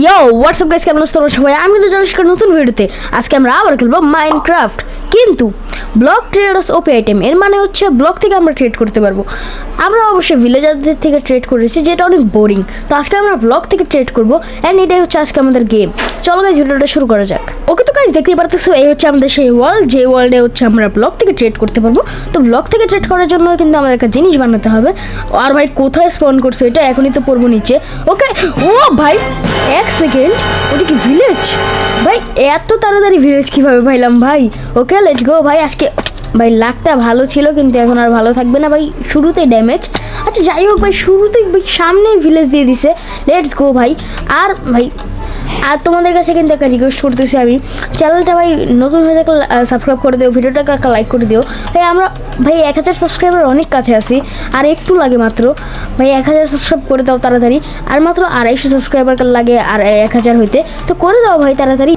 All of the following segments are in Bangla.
ইয়ো হোয়াটসঅ্যাপ গাইস, কেমন আছো তোমরা সবাই? আমি তো জলস্কর নতুন ভিডিওতে আজকে আমরা আবার খেলবো মাইনক্রাফট, কিন্তু ব্লক ট্রেডার্স ওপি আইটেম। এর মানে হচ্ছে ব্লক থেকে আমরা ট্রেড করতে পারবো। আমরা অবশ্যই ভিলেজারদের থেকে ট্রেড করেছি, যেটা অনেক বোরিং। তো আজকে আমরা ব্লক থেকে ট্রেড করবো, অ্যান্ড এটাই হচ্ছে আজকে আমাদের গেম। চলো গাইস, ভিডিওটা শুরু করা যাক। ওকে, তো গাইস দেখতেই পারতেছো, এই হচ্ছে আমাদের সেই ওয়ার্ল্ড, যে ওয়ার্ল্ডে হচ্ছে আমরা ব্লক থেকে ট্রেড করতে পারবো। তো ব্লক থেকে ট্রেড করার জন্য কিন্তু আমাদের একটা জিনিস বানাতে হবে। আর ভাই কোথায় স্পন করছে এটা? এখনই তো পড়বো নিচে। ওকে, ও ভাই এক সেকেন্ড, ওটা কি ভিলেজ? ভাই এত তাড়াতাড়ি ভিলেজ কিভাবে পাইলাম ভাই? ওকে লেটস গো ভাই। আজকে ভাই লাকটা ভালো ছিল, কিন্তু এখন আর ভালো থাকবে না ভাই, শুরুতেই ড্যামেজ। আচ্ছা যাই হোক ভাই, শুরুতেই সামনেই ভিলেজ দিয়ে দিছে। লেটস গো ভাই। আর ভাই আর তোমাদের কাছে কিন্তু একটা রিকোয়েস্ট করতেছি আমি, চ্যানেলটা ভাই নতুন হয়ে থাকলে সাবস্ক্রাইব করে দিও, ভিডিওটাকে একটা লাইক করে দিও ভাই। আমরা ভাই 1000 সাবস্ক্রাইবার অনেক কাছে আছি, আর একটু লাগে মাত্র। ভাই 1000 সাবস্ক্রাইব করে দাও তাড়াতাড়ি। আর মাত্র 250 সাবস্ক্রাইবার লাগে আর 1000 হইতে, তো করে দাও ভাই তাড়াতাড়ি।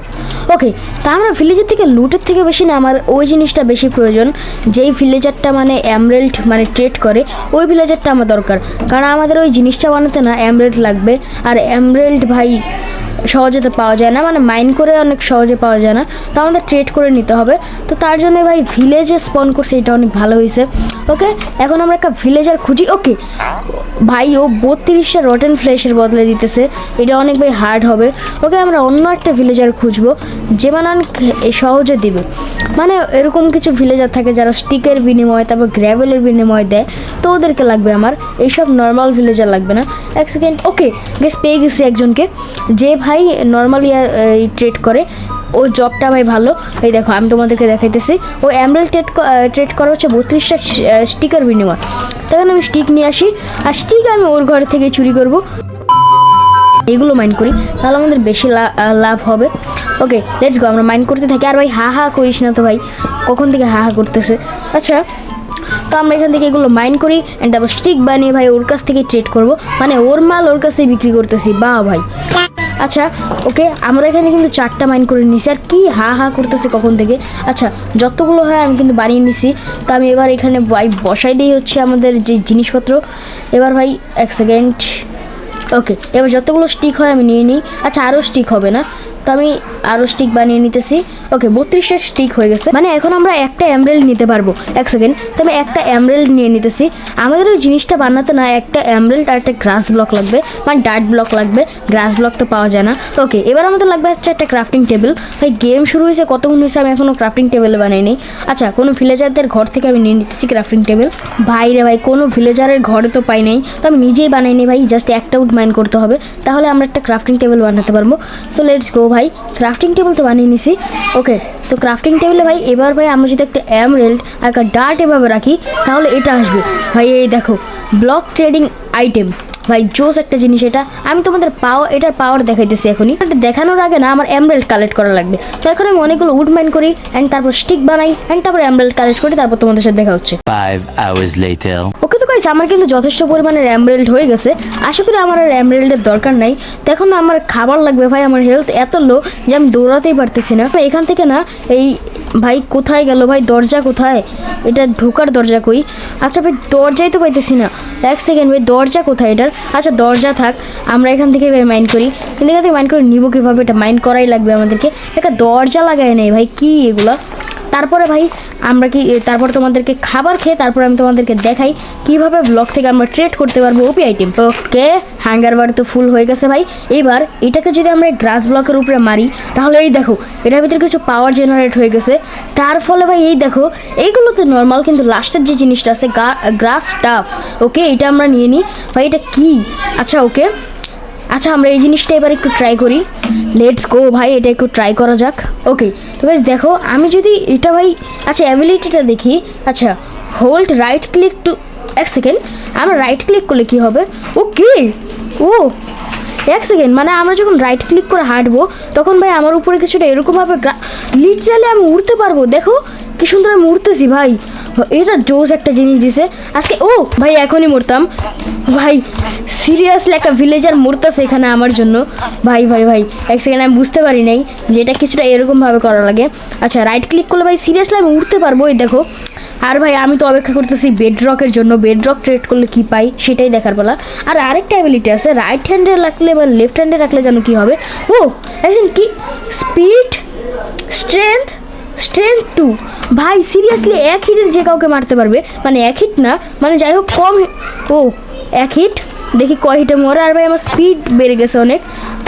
ওকে, তা আমরা ভিলেজের থেকে লুটের থেকে বেশি না, আমার ওই জিনিসটা বেশি প্রয়োজন, যেই ভিলেজারটা মানে এমরেল্ড মানে ট্রেড করে, ওই ভিলেজারটা আমার দরকার। কারণ আমাদের ওই জিনিসটা বানাতে না এমরেল্ড লাগবে, আর এমরেল্ড ভাই সহজে তো পাওয়া যায় না, মানে মাইন করে অনেক সহজে পাওয়া যায় না, তো আমাদের ট্রেড করে নিতে হবে। তো তার জন্য ভাই ভিলেজে স্পন করছে, এটা অনেক ভালো হয়েছে। ওকে, এখন আমরা একটা ভিলেজার খুঁজি। ওকে ভাই, ও 32টা রটেন ফ্লেশের বদলে দিতেছে, এটা অনেক ভাই হার্ড হবে। ওকে, আমরা অন্য একটা ভিলেজার খুঁজবো যে বানান সহজে দিবে। মানে এরকম কিছু ভিলেজার থাকে যারা স্টিকের বিনিময়ে, তারপর গ্র্যাভেলের বিনিময়ে দেয়, তো ওদেরকে লাগবে আমার। এইসব নর্মাল ভিলেজার লাগবে না। এক সেকেন্ড। ওকে গেস, পেয়ে গেছি একজনকে, যে ভাই নর্মালি ট্রেড করে। ও জবটা ভাই ভালো। এই দেখো আমি তোমাদেরকে দেখাইতেছি, ও এমরেল্ড ট্রেড করা হচ্ছে 32টা স্টিকের বিনিময়। তখন আমি স্টিক নিয়ে আসি, আর স্টিক আমি ওর ঘর থেকে চুরি করব, এগুলো মাইন্ড করি, তাহলে আমাদের বেশি লাভ হবে। ওকে লেটস গো, আমরা মাইন্ড করতে থাকি। আর ভাই হা হা করিস না তো ভাই, কখন থেকে হা হা করতেছে। আচ্ছা, তো আমরা এখান থেকে এগুলো মাইন্ড করি, অ্যান্ড তারপর স্টিক বানিয়ে ভাই ওর কাছ থেকে ট্রেড করব, মানে ওর মাল ওর কাছেই বিক্রি করতেছি। বাহ ভাই। আচ্ছা ওকে, আমরা এখানে কিন্তু 4টা মাইন্ড করে নিছি। আর কি হা হা করতেছে কখন থেকে। আচ্ছা, যতগুলো হয় আমি কিন্তু বানিয়ে নিছি। তো আমি এবার এখানে ভাই বসাই দিই হচ্ছে আমাদের যে জিনিসপত্র। এবার ভাই এক সেকেন্ড। ওকে, এবার যতগুলো স্টিক হয় আমি নিয়ে নিই। আচ্ছা, আরও স্টিক হবে না, তো আমি আরও স্টিক বানিয়ে নিতেছি। ওকে, 32টা স্টিক হয়ে গেছে, মানে এখন আমরা একটা এমরেল্ড নিতে পারবো। এক সেকেন্ড, তো আমি একটা এমরেল্ড নিয়ে নিতেছি। আমাদের ওই জিনিসটা বানাতে না একটা এমরেল্ড আর একটা গ্রাস ব্লক লাগবে, মানে ডার্ট ব্লক লাগবে, গ্রাস ব্লক তো পাওয়া যায় না। ওকে, এবার আমাদের লাগবে হচ্ছে একটা ক্রাফটিং টেবিল। ভাই গেম শুরু হয়েছে, কতক্ষণ হয়েছে আমি এখনও ক্রাফটিং টেবিল বানাই নিই। আচ্ছা, কোনো ভিলেজারদের ঘর থেকে আমি নিয়ে নিতেছি ক্রাফটিং টেবিল। ভাই রে ভাই, কোনো ভিলেজারের ঘরে তো পাই নাই, তো আমি নিজেই বানাই নিই ভাই। জাস্ট একটা উড মাইন করতে হবে, তাহলে আমরা একটা ক্রাফটিং টেবিল বানাতে পারবো। তো লেটস গো ভাই, ক্রাফটিং টেবিল তো বানিয়ে নিছি। ওকে, তো ক্রাফটিং টেবিলে ভাই এবার ভাই আমরা যদি একটা এমরেল্ড আর একটা ডার্ট এভাবে রাখি, তাহলে এটা আসবে ভাই। এই দেখো, ব্লক ট্রেডিং আইটেম ভাই, জোস একটা জিনিস এটা। আমি তোমাদের এটার পাওয়ার দেখাইতেছি এখনই। এটা দেখানোর আগে না আমার এমরেল্ড কালেক্ট করা লাগবে। তো এখন আমি অনেকগুলো উড মাইন করি, অ্যান্ড তারপর স্টিক বানাই, অ্যান্ড তারপর এমরেল্ড কালেক্ট করি, তারপর তোমাদের সাথে দেখা হচ্ছে 5 hours later. ওকে, তো গাইস আমার কিন্তু যথেষ্ট পরিমাণের এমরেল্ড হয়ে গেছে। আশা করি আমার আর এমরেল্ডের দরকার নাই। তো এখন আমার খাবার লাগবে ভাই, আমার হেলথ এত লো যে আমি দৌড়াতেই পারতেছি না। এখান থেকে না এই ভাই কোথায় গেল ভাই, দরজা কোথায়? এটা ঢোকার দরজা কই? আচ্ছা ভাই, দরজাই তো পাইতেছি না। এক সেকেন্ড ভাই, দরজা কোথায় এটার? আচ্ছা দরজা থাক, আমরা এখান থেকে ভাই মাইন্ড করি। কিন্তু এখান থেকে মাইন্ড করে নিব কীভাবে? এটা মাইন্ড করাই লাগবে আমাদেরকে। একটা দরজা লাগাই নেই ভাই, কি এগুলা? তারপরে ভাই আমরা তারপর তোমাদেরকে খাবার খেয়ে তারপর আমি তোমাদেরকে দেখাই কিভাবে ব্লক থেকে আমরা ট্রেড করতে পারবো ওপি আইটেম। ওকে, হ্যাঙ্গার বার তো ফুল হয়ে গেছে ভাই। এবার এটাকে যদি আমরা গ্রাস ব্লকের উপরে মারি, তাহলে এই দেখো এটার ভিতরে কিছু পাওয়ার জেনারেট হয়ে গেছে। তার ফলে ভাই এই দেখো, এইগুলো তো নর্মাল, কিন্তু লাস্টের যে জিনিসটা আছে গ্রাস স্টাফ, ওকে এটা আমরা নিয়ে নিই ভাই। এটা কি? আচ্ছা ওকে, আচ্ছা আমরা এই জিনিসটা এবার একটু ট্রাই করি। লেটস গো ভাই, এটা একটু ট্রাই করা যাক। ওকে, তো গাইস দেখো, আমি যদি এটা ভাই, আচ্ছা অ্যাবিলিটিটা দেখি। আচ্ছা, হোল্ড রাইট ক্লিক টু, এক সেকেন্ড, আমরা রাইট ক্লিক করলে কি হবে? ওকে, ও এক সেকেন্ড, মানে আমরা যখন রাইট ক্লিক করে হাঁটবো, তখন ভাই আমার উপরে কিছুটা এরকমভাবে লিটারালি আমি উড়তে পারবো। দেখো কি সুন্দর আমি উড়তেছি ভাই, এটা জোস একটা জিনিস দিছে আজকে। ও ভাই, এখনই মরতাম ভাই, সিরিয়াসলি একটা ভিলেজার মরতেছে এখানে আমার জন্য। ভাই ভাই ভাই, এক সেকেন্ড, আমি বুঝতে পারি নাই যে এটা কিছুটা এরকমভাবে করা লাগে। আচ্ছা, রাইট ক্লিক করলে ভাই সিরিয়াসলি আমি উঠতে পারবো। এই দেখো আর ভাই আমি তো অপেক্ষা করতেছি বেডরকের জন্য, বেডরক ট্রেড করলে কি পাই সেটাই দেখার পালা। আর আরেকটা অ্যাবিলিটি আছে, রাইট হ্যান্ডে রাখলে বা লেফট হ্যান্ডে রাখলে যেন কি হবে, ও একজন কি স্পিড স্ট্রেংথ 2। ভাই সিরিয়াসলি এক হিটের যে কাউকে মারতে পারবে, মানে এক হিট না, মানে যাই হোক কম, ও এক হিট, দেখি কয় হিটে মরে। আর ভাই আমার স্পিড বেড়ে গেছে অনেক।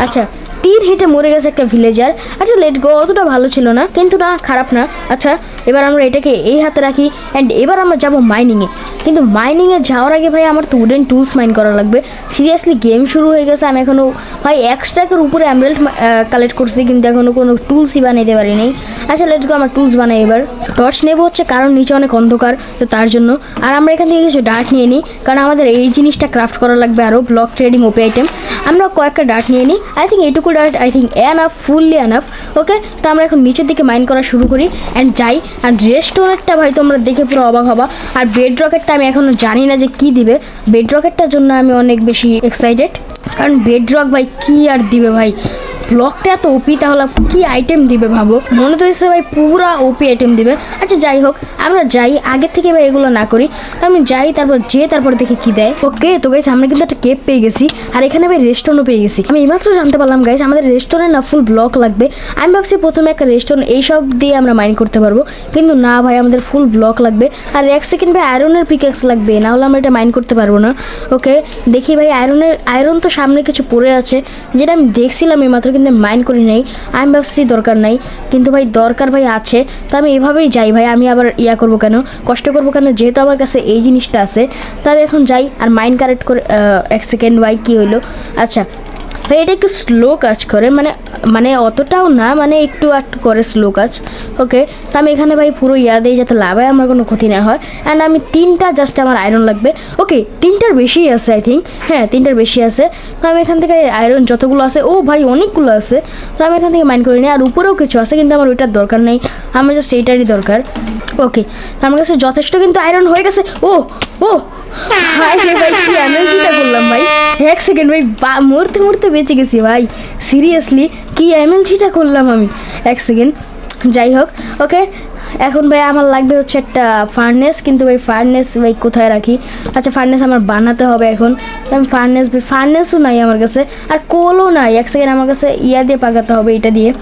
আচ্ছা 3 হিটে মরে গেছে একটা ভিলেজার। আচ্ছা লেটস গো, অতটা ভালো ছিল না কিন্তু না খারাপ না। আচ্ছা এবার আমরা এটাকে এই হাতে রাখি অ্যান্ড এবার আমরা যাবো মাইনিংয়ে। কিন্তু মাইনিংয়ে যাওয়ার আগে ভাই আমার তো উডেন টুলস মাইন করা লাগবে। সিরিয়াসলি গেম শুরু হয়ে গেছে, আমি এখনও ভাই এক্সট্রাকের উপরে এমরাল্ড কালেক্ট করছি কিন্তু এখনও কোনো টুলসই বানাইতে পারি নাই। আচ্ছা লেটস গো, আমরা টুলস বানাই এবার। টর্চ নেবো হচ্ছে কারণ নিচে অনেক অন্ধকার, তো তার জন্য। আর আমরা এখান থেকে কিছু ডার্ট নিয়ে নিই, কারণ আমাদের এই জিনিসটা ক্রাফট করা লাগবে আরও, ব্লক ট্রেডিং ওপি আইটেম। আমরা কয়েকটা ডার্ট নিয়ে নিই, আই থিঙ্ক এইটুকু dirt I think enough, fully enough. Okay, তো আমরা এখন নিচের দিকে মাইন করা শুরু করি অ্যান্ড যাই। আর রেস্টোরেন্টটা ভাই তোমরা দেখে পুরো অবাক হবা। আর বেড রকেটটা আমি এখনও জানি না যে কী দিবে, বেড রকেটটার জন্য আমি অনেক বেশি এক্সাইটেড, কারণ বেড রক ভাই কী আর দিবে ভাই, ব্লকটা এত ওপি, তাহলে কি আইটেম দিবে ভাবো, মনে তো হচ্ছে ভাই পুরা ওপি আইটেম দিবে। আচ্ছা যাই হোক, আমরা যাই, আগের থেকে ভাই এগুলো না করি, আমি যাই তারপর দেখি কি দেয়। ওকে তো গাইস আমরা কিন্তু একটা কেপ পেয়ে গেছি, আর এখানে ভাই রেস্টুরেন্টও পেয়ে গেছি। আমি এইমাত্র জানতে পারলাম গাইস আমাদের রেস্টুরেন্ট না ফুল ব্লক লাগবে। আমি ভাবছি প্রথমে একটা রেস্টুরেন্ট এইসব দিয়ে আমরা মাইন করতে পারবো, কিন্তু না ভাই আমাদের ফুল ব্লক লাগবে। আর এক সেকেন্ড ভাই আয়রনের পিকেক্স লাগবে, না হলে আমরা এটা মাইন করতে পারবো না। ওকে দেখি ভাই আয়রন তো সামনে কিছু পড়ে আছে, যেটা আমি দেখছিলাম এইমাত্র, কিন্তু মাইন করি নাই। আমি ভাবছি দরকার নাই, কিন্তু ভাই দরকার ভাই আছে, তো আমি এভাবেই যাই ভাই। আমি আবার করবো কেন, কষ্ট করবো কেন, যেহেতু আমার কাছে এই জিনিসটা আছে, তো আমি এখন যাই আর মাইন কারেক্ট করে। এক সেকেন্ড ভাই কী হইলো, আচ্ছা ভাই এটা একটু স্লো কাজ করে, মানে অতটাও না, মানে একটু করে স্লো কাজ। ওকে তো আমি এখানে ভাই পুরো দিই যাতে লাভ হয়, আমার কোনো ক্ষতি না হয়। অ্যান্ড আমি 3টা জাস্ট আমার আয়রন লাগবে। ওকে 3টার বেশি আছে আই থিঙ্ক, হ্যাঁ 3টার বেশি আছে। তো আমি এখান থেকে আয়রন যতগুলো আছে, ও ভাই অনেকগুলো আছে, তো আমি এখান থেকে মাইন করে নিই। আর উপরেও কিছু আছে কিন্তু আমার ওইটার দরকার নেই, আমার জাস্ট এইটারই দরকার। ওকে তো আমার কাছে যথেষ্ট কিন্তু আয়রন হয়ে গেছে। ও ও ভাই ভাই কি এনার্জিটা করলাম ভাই, এক সেকেন্ড ভাই মরতে বেঁচে গেছি ভাই, সিরিয়াসলি কি এনার্জিটা করলাম আমি, এক সেকেন্ড। যাই হোক ওকে এখন ভাই আমার লাগবে হচ্ছে একটা ফার্নেস, কিন্তু ভাই ফার্নেস ভাই কোথায় রাখি। আচ্ছা ফার্নেস আমার বানাতে হবে এখন, আমি ফার্নেসও নাই আমার কাছে, আর কোলও নাই। এক সেকেন্ড আমার কাছে দিয়ে পাকাতে হবে, এটা দিয়ে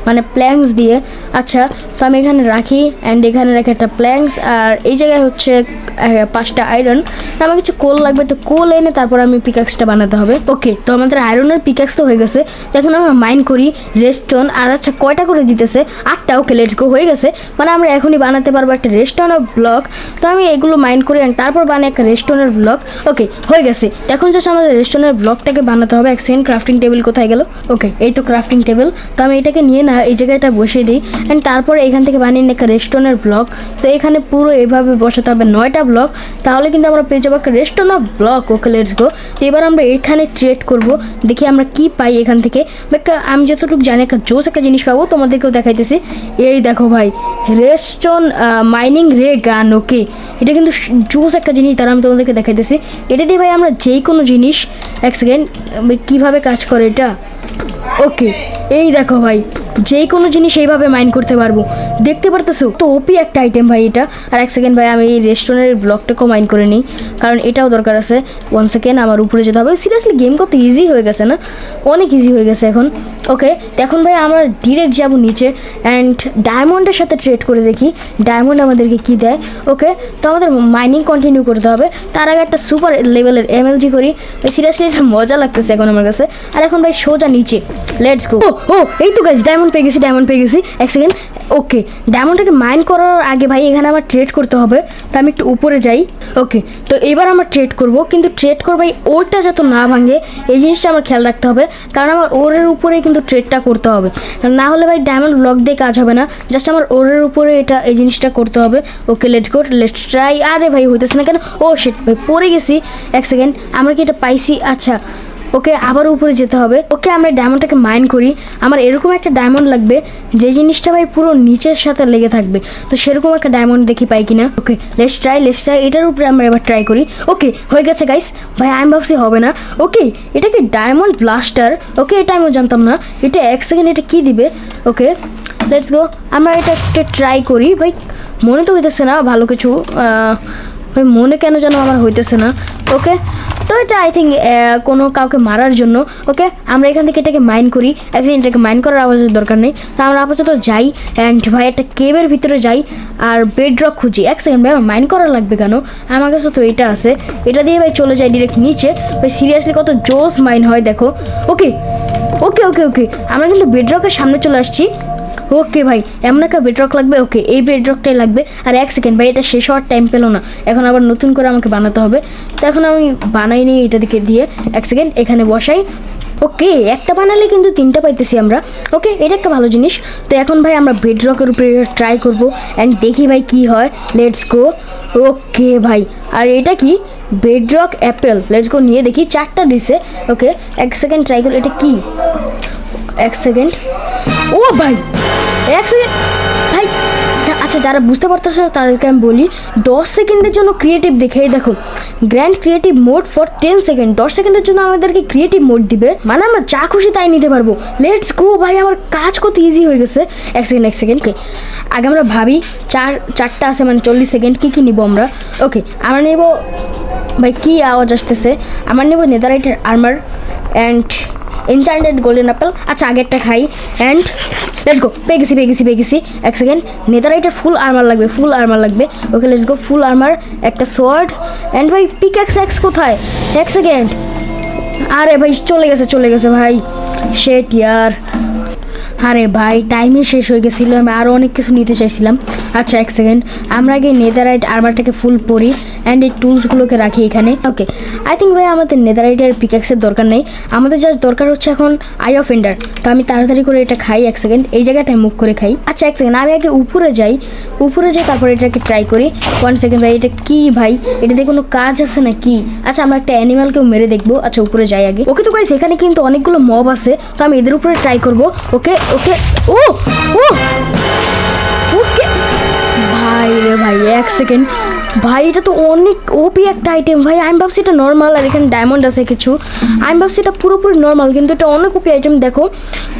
মানে প্ল্যাঙ্কস দিয়ে। আচ্ছা তো আমি এখানে রাখি অ্যান্ড এখানে রাখি একটা প্ল্যাঙ্কস, আর এই জায়গায় হচ্ছে 5টা আয়রন। আমার কিছু কোল লাগবে, তো কোল এনে তারপর আমি পিকাক্সটা বানাতে হবে। ওকে তো আমাদের আয়রনের পিকাক্স তো হয়ে গেছে, এখন আমরা মাইন করি রেস্টন। আর আচ্ছা কয়টা করে দিতেছে, 8টা। ওকে লেটস গো, হয়ে গেছে, মানে আমরা এখনই বানাতে পারবো একটা রেস্টনের ব্লক। তো আমি এগুলো মাইন করি অ্যান্ড তারপর বানাই একটা রেস্টনের ব্লক। ওকে হয়ে গেছে, এখন জাস্ট আমাদের রেস্টনের ব্লকটাকে বানাতে হবে। এক সেকেন্ড, ক্রাফটিং টেবিল কোথায় গেল। ওকে এই তো ক্রাফটিং টেবিল, তো আমি এটাকে নিয়ে না এই জায়গাটা বসিয়ে দিই অ্যান্ড তারপরে এখান থেকে বানিয়ে নিই একটা রেস্টনের ব্লক। তো এখানে পুরো এভাবে বসাতে হবে 9টা ব্লক, তাহলে কিন্তু আমরা পেয়ে যাবো একটা redstone of block. Okay let's go, তো এবার আমরা এখানে ট্রেড করব, দেখি আমরা কি পাই এখান থেকে। আমি যতটুকু জানি একটা জোস একটা জিনিস পাবো, তোমাদেরকেও দেখাইতেছি। এই দেখো ভাই রেস্টন মাইনিং রে গান। ওকে এটা কিন্তু জোস একটা জিনিস, তারা আমি তোমাদেরকে দেখাইতেছি। এটা দিয়ে ভাই আমরা যেই কোনো জিনিস, এক সেকেন্ড কীভাবে কাজ করে এটা। ওকে এই দেখো ভাই যেই কোনো জিনিস এইভাবে মাইন করতে পারবো, দেখতে পারতেছো তো ওপি একটা আইটেম ভাই এটা। আর এক সেকেন্ড ভাই আমি এই রেস্টুরেন্টের ব্লকটাকেও মাইন করে নিই, কারণ এটাও দরকার আছে। 1 সেকেন্ড আমার উপরে যেতে হবে। সিরিয়াসলি গেম কত ইজি হয়ে গেছে না, অনেক ইজি হয়ে গেছে এখন। ওকে এখন ভাই আমরা ডিরেক্ট যাবো নিচে অ্যান্ড ডায়মন্ডের সাথে ট্রেড করে দেখি ডায়মন্ড আমাদেরকে কি দেয়। ওকে তো আমাদের মাইনিং কন্টিনিউ করতে হবে, তার আগে একটা সুপার লেভেলের এমএলজি করি। ভাই সিরিয়াসলি এটা মজা লাগতেছে এখন আমার কাছে। আর এখন ভাই সোজা নিচে লেটস গো। ও এই তো গাইস ডায়মন্ড পেয়ে গেছি। এক সেকেন্ড, ওকে ডায়মন্ডটাকে মাইন করার আগে ভাই এখানে আমার ট্রেড করতে হবে, তো আমি একটু উপরে যাই। ওকে তো এবার আমরা ট্রেড করব, কিন্তু ট্রেড করবো ভাই ওরটা যাতে না ভাঙে, এই জিনিসটা আমার খেয়াল রাখতে হবে, কারণ আমার ওরের উপরে কিন্তু ট্রেডটা করতে হবে, না হলে ভাই ডায়মন্ড ব্লক দিয়ে কাজ হবে না। জাস্ট আমার ওরের উপরে এই জিনিসটা করতে হবে। Okay let's try. আরে ভাই হইতেছে না কেন, ও শিট ভাই পড়ে গেছি। এক সেকেন্ড, আমরা কি এটা পাইছি? আচ্ছা ওকে আবার উপরে যেতে হবে। ওকে আমরা ডায়মন্ডটাকে মাইন করি, আমার এরকম একটা ডায়মন্ড লাগবে যে জিনিসটা ভাই পুরো নিচের সাথে লেগে থাকবে, তো সেরকম একটা ডায়মন্ড দেখি পাই কিনা। ওকে লেটস ট্রাই এটার উপরে আমরা এবার ট্রাই করি। ওকে হয়ে গেছে গাইস, ভাই আমি ভাবছি হবে না। ওকে এটা কি ডায়মন্ড ব্লাস্টার? ওকে এটা আমিও জানতাম না, এটা এক সেকেন্ড এটা কি দিবে। ওকে লেটস গো, আমরা এটা একটা ট্রাই করি ভাই। মনে তো হইতেছে না ভালো কিছু, ভাই মনে কেন যেন আমার হইতেছে না। ওকে, তো এটা আই থিঙ্ক কোনো কাউকে মারার জন্য। ওকে, আমরা এখান থেকে এটাকে মাইন করি। একদিন এটাকে মাইন করার আওয়াজের দরকার নেই, তো আমরা আপাতত যাই অ্যান্ড ভাই একটা কেবের ভিতরে যাই আর বেডরক খুঁজি। এক সেকেন্ড ভাই, আমার মাইন করা লাগবে কেন? আমার কাছে তো এটা আছে, এটা দিয়ে ভাই চলে যাই ডিরেক্ট নিচে। ভাই সিরিয়াসলি কত জোস মাইন হয় দেখো। ওকে ওকে ওকে ওকে, আমরা কিন্তু বেডরকের সামনে চলে আসছি। ওকে ভাই, এমন একটা বেডরক লাগবে। ওকে, এই বেডরকটাই লাগবে। আর এক সেকেন্ড ভাই, এটা শেষ হওয়ার টাইম পেলো না, এখন আবার নতুন করে আমাকে বানাতে হবে। তো এখন আমি বানাই নিই এটা দিকে দিয়ে। এক সেকেন্ড, এখানে বসাই। ওকে, একটা বানালে কিন্তু 3টা পাইতেছি আমরা। ওকে, এটা একটা ভালো জিনিস। তো এখন ভাই আমরা বেডরকের উপরে ট্রাই করবো অ্যান্ড দেখি ভাই কি হয়। Let's go. ওকে ভাই, আর এটা কি? Bedrock Apple. লেটস গো, নিয়ে দেখি। 4টা দিছে। ওকে, এক সেকেন্ড ট্রাই করি। এটা কি? এক সেকেন্ড। ও ভাই, এক সেকেন্ড ভাই। আচ্ছা, যারা বুঝতে পারতেছে তাদেরকে আমি বলি, 10 সেকেন্ডের জন্য ক্রিয়েটিভ দেখে দেখো, grand creative mode for 10 second. 10 সেকেন্ডের জন্য আমাদেরকে ক্রিয়েটিভ মোড দিবে, মানে আমরা যা খুশি তাই নিতে পারবো। লেটস গো ভাই, আমার কাজ কত ইজি হয়ে গেছে। এক সেকেন্ড ওকে, আগে আমরা ভাবি। 4টা আছে, মানে 40 সেকেন্ড। কী নিব আমরা? ওকে, আমরা নেব ভাই, কি আওয়াজ আসতেছে? আমার নেব নেদারাইটের armour and enchanted golden Apple. আচ্ছা, আগেরটা খাই অ্যান্ড লেটস গো। পেয়ে গেছি। এক সেকেন্ড, নেদারাইটের ফুল আর্মার লাগবে। ওকে, লেটস গো। ফুল আর্মার, একটা সোয়ার্ড অ্যান্ড ভাই পিক্যাক্স কোথায়? এক সেকেন্ড। আরে ভাই, চলে গেছে ভাই। শেট ইয়ার। আরে ভাই, টাইমই শেষ হয়ে গেছিলো, আমি আরও অনেক কিছু নিতে চাইছিলাম। আচ্ছা, এক সেকেন্ড, আমরা আগে নেদারাইট আর্মারটাকে ফুল পরি অ্যান্ড এই টুলসগুলোকে রাখি এখানে। ওকে, আই থিঙ্ক ভাই আমাদের নেদারাইটের পিক্যাক্সের দরকার নেই, আমাদের জাস্ট দরকার হচ্ছে এখন আই অফ এন্ডার। তো আমি তাড়াতাড়ি করে এটা খাই। এক সেকেন্ড, এই জায়গাটায় মুভ করে খাই। আচ্ছা, এক সেকেন্ড, আমি আগে উপরে যাই, তারপর এটাকে ট্রাই করি। 1 সেকেন্ড ভাই, এটা কি ভাই? এটাতে কোনো কাজ আছে না কি? আচ্ছা, আমরা একটা অ্যানিমালকেও মেরে দেখবো। আচ্ছা, উপরে যাই আগে। ওকে, তো গাইস এখানে কিন্তু অনেকগুলো মব আছে, তো আমি এদের উপরে ট্রাই করবো। ওকে ওকে, ও ও ওকে ভাই রে ভাই, এক সেকেন্ড ভাই, এটা তো অনেক ওপি একটা আইটেম ভাই। আমি ভাবছি এটা নর্মাল, আর এখানে ডায়মন্ড আছে কিছু। আমি ভাবছি এটা পুরোপুরি নর্মাল, কিন্তু এটা অনেক ওপি আইটেম। দেখো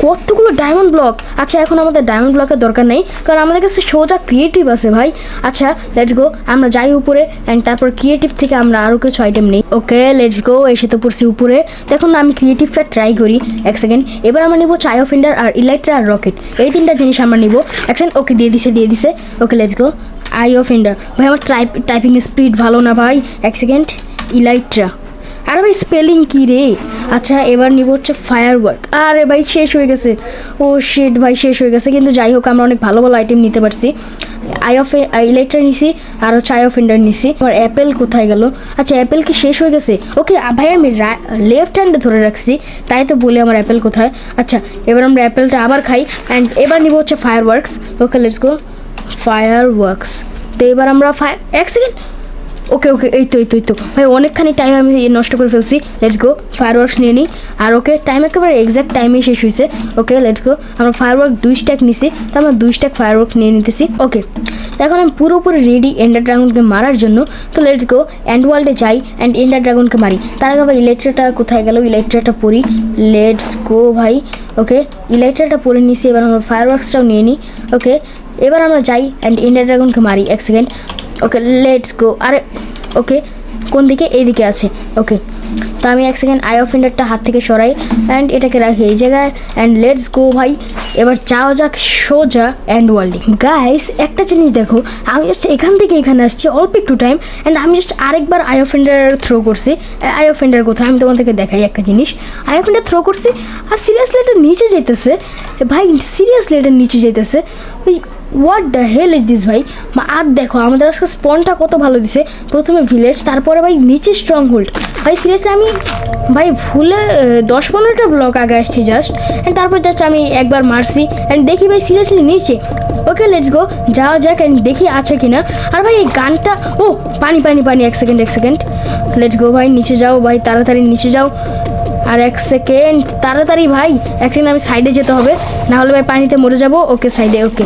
কতগুলো ডায়মন্ড ব্লক। আচ্ছা, এখন আমাদের ডায়মন্ড ব্লকের দরকার নেই, কারণ আমাদের কাছে সোজা ক্রিয়েটিভ আছে ভাই। আচ্ছা, লেটস গো, আমরা যাই উপরে অ্যান্ড তারপর ক্রিয়েটিভ থেকে আমরা আরও কিছু আইটেম নেই। ওকে, লেটস গো। এসে তো পড়ছি উপরে। দেখুন, আমি ক্রিয়েটিভটা ট্রাই করি। এক সেকেন্ড, এবার আমরা নিব চাই অফ এন্ডার আর ইলেকট্রা আর রকেট, এই 3টা জিনিস আমরা নিব। এক সেকেন্ড, ওকে, দিয়ে দিছে। Okay, let's go. Eye of Ender ভাই, আমার টাইপিং স্পিড ভালো না ভাই। এক সেকেন্ড, ইলাইট্রা। আরে ভাই, স্পেলিং কি রে? আচ্ছা, এবার নিব হচ্ছে ফায়ার ওয়ার্ক। আরে ভাই, শেষ হয়ে গেছে। ও শিট ভাই, শেষ হয়ে গেছে। কিন্তু যাই হোক, আমরা অনেক ভালো আইটেম নিতে পারছি। আই অফ ইলেকট্রা নিছি আর হচ্ছে আই অফ এন্ডার নিছি। আমার অ্যাপেল কোথায় গেল? আচ্ছা, অ্যাপেল কি শেষ হয়ে গেছে? ওকে ভাই, আমি লেফট হ্যান্ডে ধরে রাখছি, তাই তো বলি আমার অ্যাপেল কোথায়। আচ্ছা, এবার আমরা অ্যাপেলটা আবার খাই অ্যান্ড এবার নিব হচ্ছে fire works. Okay, let's go. Fire works. তো এবার আমরা এক সেকেন্ড। ওকে, এই তো ভাই, অনেকখানি টাইম আমি নষ্ট করে ফেলছি। লেটস গো, ফায়ার ওয়ার্কস নিয়ে নিই। আর ওকে, টাইম একেবারে এক্স্যাক্ট টাইমে শেষ হয়েছে। ওকে, লেটস গো। আমরা ফায়ার ওয়ার্ক 2 স্ট্যাক নিছি, তো আমরা 2 স্ট্যাক ফায়ার ওয়ার্কস নিয়ে নিতেছি। ওকে, এখন আমি পুরোপুরি রেডি এন্ডার ড্রাগনকে মারার জন্য। তো লেটস গো, এন্ড ওয়ার্ল্ডে যাই অ্যান্ড এন্ডার ড্রাগনকে মারি। তার আগে ভাই ইলেকট্রাটা কোথায় গেল? ইলেকট্রাটা পড়ি। লেটস গো ভাই। ওকে, ইলেকট্রাটা পরে নিছি। এবার আমরা ফায়ার ওয়ার্কসটাও নিয়ে নিই। ওকে, এবার আমরা যাই অ্যান্ড এন্ডার ড্রাগনকে মারি। এক সেকেন্ড। ওকে, লেটস গো। আরে ওকে, কোন দিকে? এইদিকে আছে। ওকে, তো আমি এক সেকেন্ড আই অফ এন্ডারটা হাত থেকে সরাই অ্যান্ড এটাকে রাখি এই জায়গায় অ্যান্ড লেটস গো ভাই। এবার যাওয়া যাক সোজা এন্ড ওয়ার্ল্ডে। গাইস, একটা জিনিস দেখো, আমি জাস্ট এখান থেকে এখানে আসছি অল্প একটু টাইম অ্যান্ড আমি জাস্ট আরেকবার আই অফ এন্ডার থ্রো করছি। আই অফ এন্ডার কোথায়? আমি তোমাদেরকে দেখাই একটা জিনিস। আই অফ এন্ডার থ্রো করছি আর সিরিয়াসলি এটা নিচে যেতেছে ভাই, সিরিয়াসলি এটা নিচে যেতেছে। ওই what the hell is this ভাই। আর দেখো আমাদের আজকে স্পনটা কত ভালো দিছে। প্রথমে ভিলেজ, তারপরে ভাই নিচে স্ট্রং হোল্ড। ভাই সিরিয়াসলি আমি ভাই ভুলে 10-15টা ব্লক আগে আসছি জাস্ট, অ্যান্ড তারপর জাস্ট আমি একবার মারছি অ্যান্ড দেখি ভাই সিরিয়াসলি নিচে। ওকে, লেটস গো, যাওয়া যাক অ্যান্ড দেখি আছে কিনা। আর ভাই এই গানটা, ও পানি। এক সেকেন্ড, লেটস গো ভাই, নিচে যাও ভাই, তাড়াতাড়ি নিচে যাও। আর এক সেকেন্ড, তাড়াতাড়ি ভাই, এক সেকেন্ড, আমি সাইডে যেতে হবে, না হলে ভাই পানিতে মরে যাবো। ওকে, সাইডে। ওকে,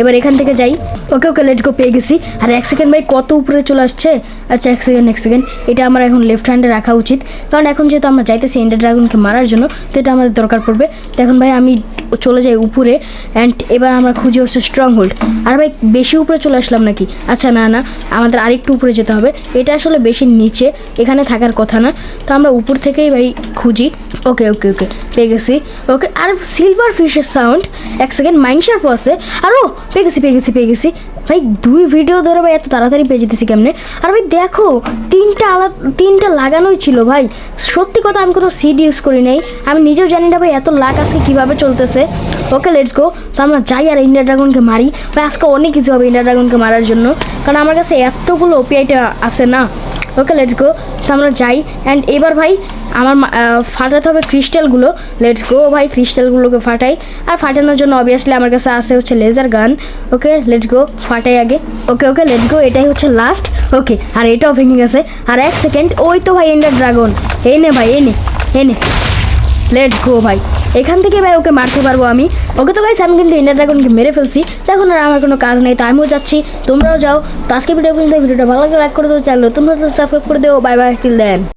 এবার এখান থেকে যাই। ওকে, লেটস গো, পেয়ে গেছি। আর এক সেকেন্ড ভাই, কত উপরে চলে আসছে। আচ্ছা, এক সেকেন্ড, এটা আমার এখন লেফট হ্যান্ডে রাখা উচিত, কারণ এখন যেহেতু আমরা যাইতেছি এন্ডার ড্রাগনকে মারার জন্য, তো এটা আমাদের দরকার পড়বে। তো এখন ভাই আমি চলে যাই উপরে অ্যান্ড এবার আমরা খুঁজি হচ্ছে স্ট্রং হোল্ড। আর ভাই বেশি উপরে চলে আসলাম নাকি? আচ্ছা না না, আমাদের আরেকটু উপরে যেতে হবে। এটা আসলে বেশি নিচে, এখানে থাকার কথা না। তো আমরা উপর থেকেই ভাই খুঁজি। ওকে ওকে ওকে, পেয়ে গেছি। ওকে, আর সিলভার ফিশের সাউন্ড, এক সেকেন্ড, মাইনশার্প আছে। আরও পেয়ে গেছি ভাই। 2 ভিডিও ধরে ভাই এত তাড়াতাড়ি পেয়ে যেতেছি কেমনে? আর ভাই দেখো, 3টা লাগানোই ছিল ভাই। সত্যি কথা, আমি কোনো সিড ইউজ করি নাই, আমি নিজেও জানি না ভাই এত লাগ আজকে কীভাবে চলতেছে। ওকে লেটস গো। তো আমরা যাই আর ইন্ডিয়া ড্রাগনকে মারি ভাই। আজকে অনেক কিছু হবে ইন্ডিয়া ড্রাগনকে মারার জন্য, কারণ আমার কাছে এতগুলো ওপিআইটা আছে না। ওকে লেটস গো। তো আমরা যাই অ্যান্ড এবার ভাই আমার ফাটাতে হবে ক্রিস্টালগুলো। লেটস গো ভাই, ক্রিস্টালগুলোকে ফাটাই। আর ফাটানোর জন্য অবভিয়াসলি আমার কাছে আছে হচ্ছে লেজার গান। ওকে লেটস গো, ফাটাই আগে। ওকে ওকে লেটস গো, এটাই হচ্ছে লাস্ট। ওকে, আর এটাও ভেঙে গেছে। আর 1 সেকেন্ড, ওই তো ভাই এন্ডার ড্রাগন। এনে ভাই, এনে লেটস গো ভাই, এখান থেকে ভাই ওকে মারতে পারবো আমি। ওকে তো গাইস, আমি কিন্তু এন্ডার ড্রাগনকে মেরে ফেলছি। তখন আর আমার কোনো কাজ নেই, তো আমিও যাচ্ছি, তোমরাও যাও। তো আজকে ভিডিওটা ভালো লাগলে লাইক করে দেবো, চ্যানেল নতুন হলে সাবস্ক্রাইব করে দেবো। বাই বাই, টিল দেন।